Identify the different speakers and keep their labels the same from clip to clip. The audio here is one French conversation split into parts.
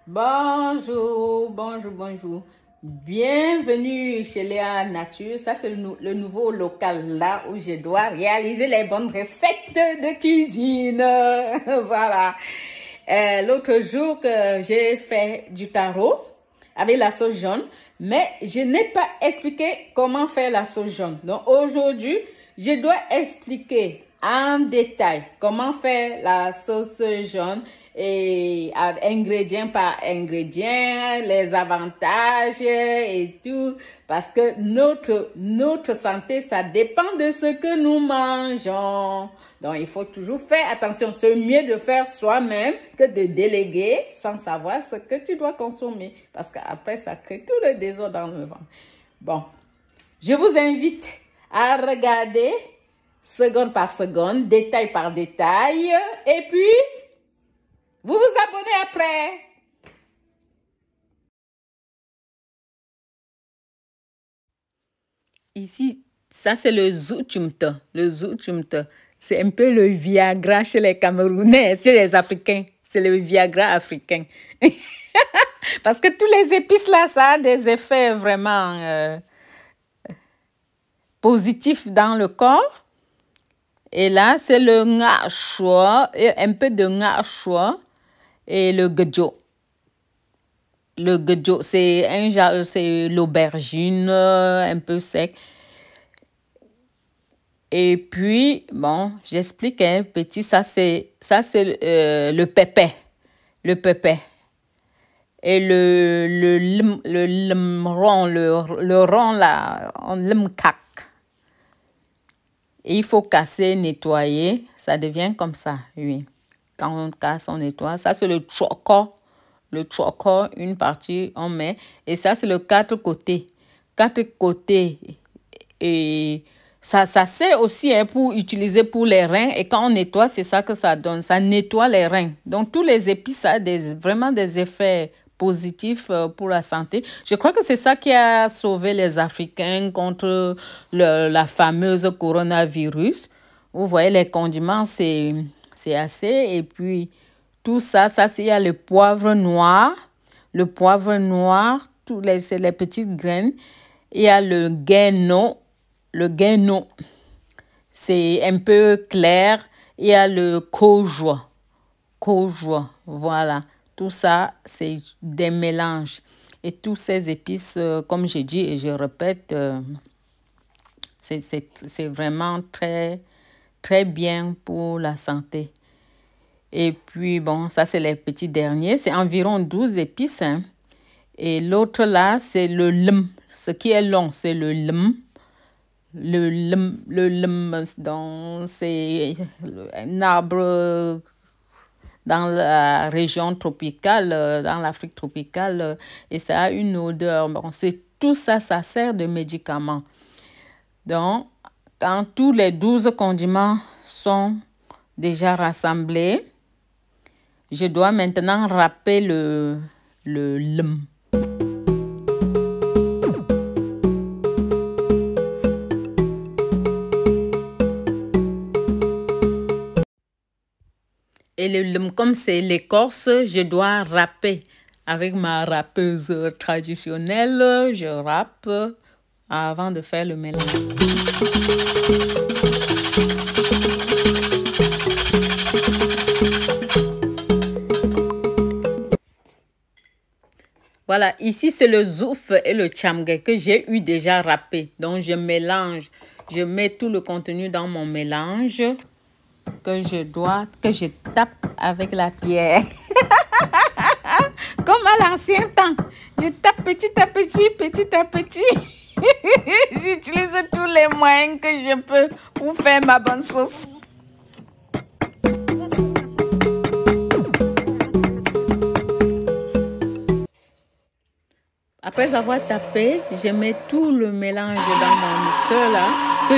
Speaker 1: Bonjour, bonjour, bonjour. Bienvenue chez Léa Nature. Ça, c'est le nouveau local là où je dois réaliser les bonnes recettes de cuisine. Voilà. L'autre jour que j'ai fait du taro avec la sauce jaune, mais je n'ai pas expliqué comment faire la sauce jaune. Donc aujourd'hui, je dois expliquer en détail comment faire la sauce jaune et ingrédient par ingrédient, les avantages et tout, parce que notre santé, ça dépend de ce que nous mangeons. Donc, il faut toujours faire attention. C'est mieux de faire soi-même que de déléguer sans savoir ce que tu dois consommer, parce qu'après, ça crée tout le désordre dans le ventre. Bon, je vous invite à regarder seconde par seconde, détail par détail, et puis vous vous abonnez après. Ici, ça c'est le zoutumte. Le zoutumte, c'est un peu le Viagra chez les Camerounais, chez les Africains. C'est le Viagra africain. Parce que tous les épices là, ça a des effets vraiment positifs dans le corps. Et là, c'est le ngachua, un peu de ngachua et le gejo. Le gejo, c'est l'aubergine un peu sec. Et puis, bon, j'explique un petit, ça c'est le pépé. Le pépé. Et le rond là, on l'mkak. Et il faut casser, nettoyer. Ça devient comme ça, oui. Quand on casse, on nettoie. Ça, c'est le choco. Le choco, une partie, on met. Et ça, c'est le 4 côtés. 4 côtés. Et ça sert aussi pour utiliser pour les reins. Et quand on nettoie, c'est ça que ça donne. Ça nettoie les reins. Donc, tous les épices, ça a vraiment des effets positif pour la santé. Je crois que c'est ça qui a sauvé les Africains contre la fameuse coronavirus. Vous voyez, les condiments, c'est assez. Et puis, tout ça, il y a le poivre noir. Le poivre noir, c'est les petites graines. Il y a le guéno. Le guéno, c'est un peu clair. Il y a le kojoa. Kojoa, voilà. Tout ça, c'est des mélanges. Et tous ces épices, comme je dis et je répète, c'est vraiment très, très bien pour la santé. Et puis, bon, ça, c'est les petits derniers. C'est environ 12 épices. Hein. Et l'autre, là, c'est le lm. Ce qui est long, c'est le lm. Le lm, c'est un arbre dans la région tropicale, dans l'Afrique tropicale, et ça a une odeur. Bon, tout ça, ça sert de médicament. Donc, quand tous les 12 condiments sont déjà rassemblés, je dois maintenant râper le lm. Et le lm, comme c'est l'écorce, je dois râper avec ma râpeuse traditionnelle. Je râpe avant de faire le mélange. Voilà, ici c'est le zouf et le tchamge que j'ai eu déjà râpé. Donc je mélange, je mets tout le contenu dans mon mélange que je tape avec la pierre. Comme à l'ancien temps. Je tape petit à petit, petit à petit. J'utilise tous les moyens que je peux pour faire ma bonne sauce. Après avoir tapé, je mets tout le mélange dans mon mixeur là, que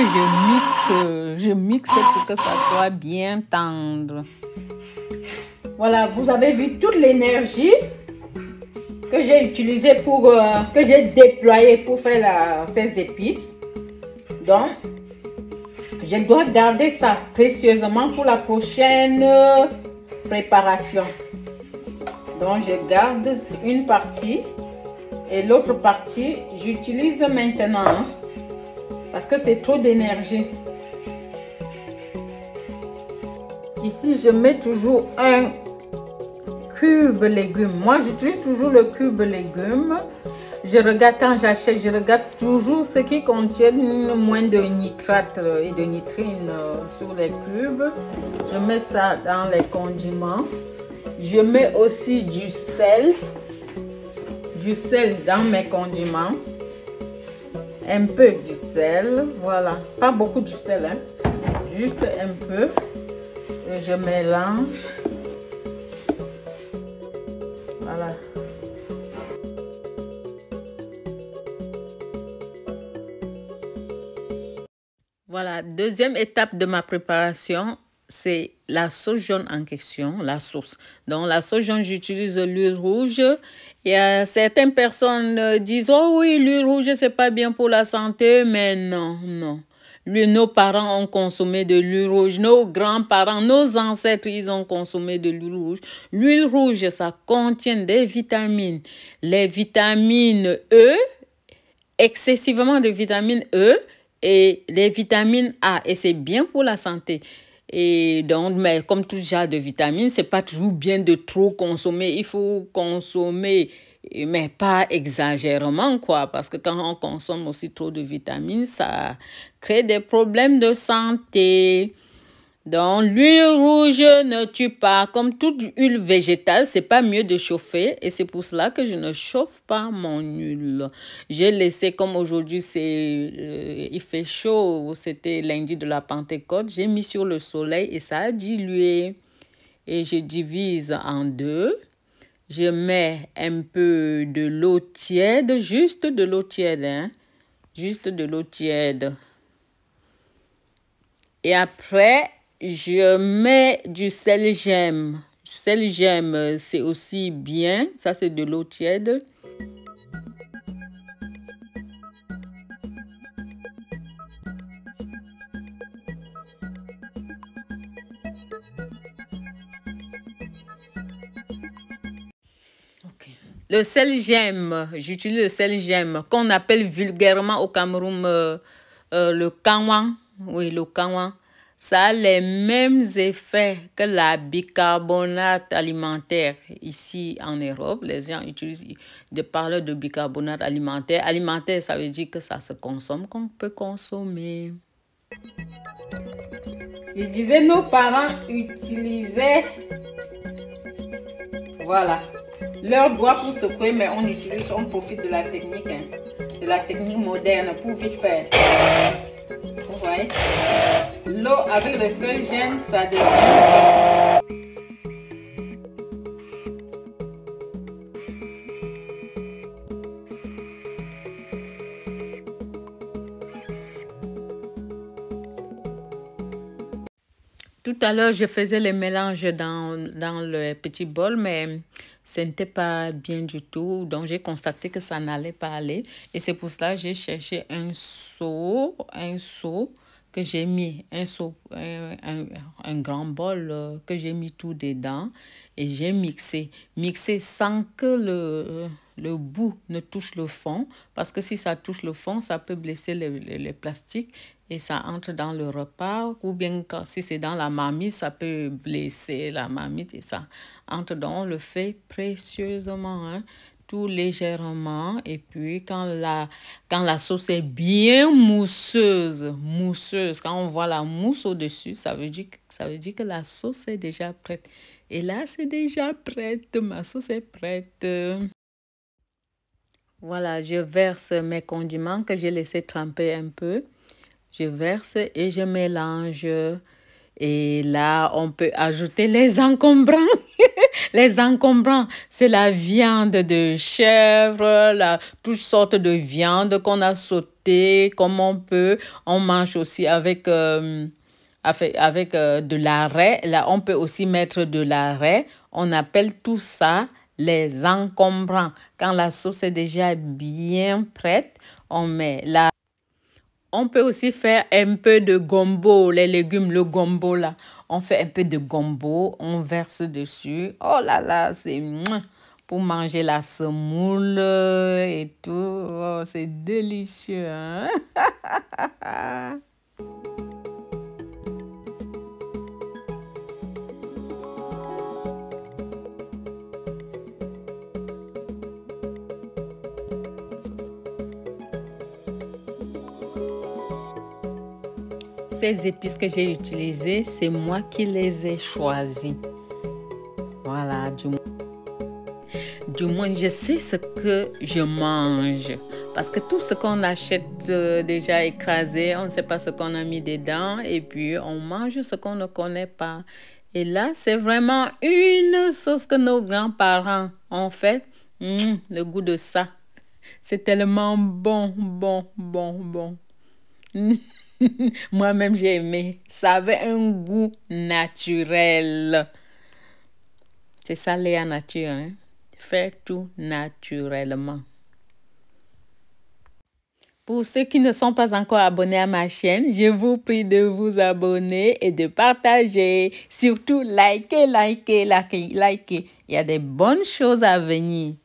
Speaker 1: je mixe pour que ça soit bien tendre. Voilà, vous avez vu toute l'énergie que j'ai utilisée que j'ai déployée pour faire ces épices. Donc, je dois garder ça précieusement pour la prochaine préparation. Donc, je garde une partie et l'autre partie, j'utilise maintenant hein, parce que c'est trop d'énergie. Ici, je mets toujours un cube légumes. Moi, j'utilise toujours le cube légumes. Je regarde quand j'achète, je regarde toujours ce qui contient moins de nitrates et de nitrines sur les cubes. Je mets ça dans les condiments. Je mets aussi du sel dans mes condiments. Un peu du sel, voilà. Pas beaucoup du sel, hein. Juste un peu. Et je mélange. Voilà. Voilà, deuxième étape de ma préparation, c'est la sauce jaune en question, la sauce. Donc, la sauce jaune, j'utilise l'huile rouge. Et certaines personnes disent, oh oui, l'huile rouge, c'est pas bien pour la santé, mais non, non. Nos parents ont consommé de l'huile rouge, nos grands-parents, nos ancêtres, ils ont consommé de l'huile rouge. L'huile rouge, ça contient des vitamines. Les vitamines E, excessivement de vitamine E et les vitamines A. Et c'est bien pour la santé. Et donc, mais comme tout genre de vitamines, c'est pas toujours bien de trop consommer. Il faut consommer, mais pas exagérément, quoi. Parce que quand on consomme aussi trop de vitamines, ça crée des problèmes de santé. Donc, l'huile rouge ne tue pas. Comme toute huile végétale, c'est pas mieux de chauffer. Et c'est pour cela que je ne chauffe pas mon huile. J'ai laissé, comme aujourd'hui, il fait chaud. C'était lundi de la Pentecôte. J'ai mis sur le soleil et ça a dilué. Et je divise en deux. Je mets un peu de l'eau tiède, juste de l'eau tiède, hein? Juste de l'eau tiède. Et après, je mets du sel gemme. Sel gemme, c'est aussi bien. Ça, c'est de l'eau tiède. Okay. Le sel gemme, j'utilise le sel gemme qu'on appelle vulgairement au Cameroun le kanwan. Oui, le kanwan. Ça a les mêmes effets que la bicarbonate alimentaire ici en Europe. Les gens utilisent de parler de bicarbonate alimentaire. Alimentaire, ça veut dire que ça se consomme, qu'on peut consommer. Je disais, nos parents utilisaient, voilà, leurs doigts pour secouer, mais on profite de la technique, hein, de la technique moderne pour vite faire. Vous voyez? L'eau avec le sel gemme, ça devient. Tout à l'heure, je faisais les mélanges dans le petit bol, mais ce n'était pas bien du tout. Donc, j'ai constaté que ça n'allait pas aller. Et c'est pour cela que j'ai cherché un seau que j'ai mis, un grand bol que j'ai mis tout dedans. Et j'ai mixé sans que le bout ne touche le fond. Parce que si ça touche le fond, ça peut blesser les plastiques. Et ça entre dans le repas, ou bien si c'est dans la marmite, ça peut blesser la marmite et ça entre dans. On le fait précieusement, hein, tout légèrement. Et puis, quand la sauce est bien mousseuse, quand on voit la mousse au-dessus, ça veut dire que la sauce est déjà prête. Et là, c'est déjà prête, ma sauce est prête. Voilà, je verse mes condiments que j'ai laissé tremper un peu. Je verse et je mélange. Et là, on peut ajouter les encombrants. Les encombrants, c'est la viande de chèvre, toutes sortes de viande qu'on a sautée comme on peut. On mange aussi avec de l'arrêt. Là, on peut aussi mettre de l'arrêt. On appelle tout ça les encombrants. Quand la sauce est déjà bien prête, on met on peut aussi faire un peu de gombo, les légumes, le gombo là. On fait un peu de gombo, on verse dessus. Oh là là, c'est pour manger la semoule et tout. Oh, c'est délicieux, hein? Ces épices que j'ai utilisées, c'est moi qui les ai choisies. Voilà, du moins, je sais ce que je mange. Parce que tout ce qu'on achète déjà écrasé, on ne sait pas ce qu'on a mis dedans. Et puis, on mange ce qu'on ne connaît pas. Et là, c'est vraiment une sauce que nos grands-parents ont fait. Le goût de ça. C'est tellement bon, bon, bon, bon. Moi-même, j'ai aimé. Ça avait un goût naturel. C'est ça, Léa Nature, hein? Fais tout naturellement. Pour ceux qui ne sont pas encore abonnés à ma chaîne, je vous prie de vous abonner et de partager. Surtout, likez, likez, likez, likez. Il y a des bonnes choses à venir.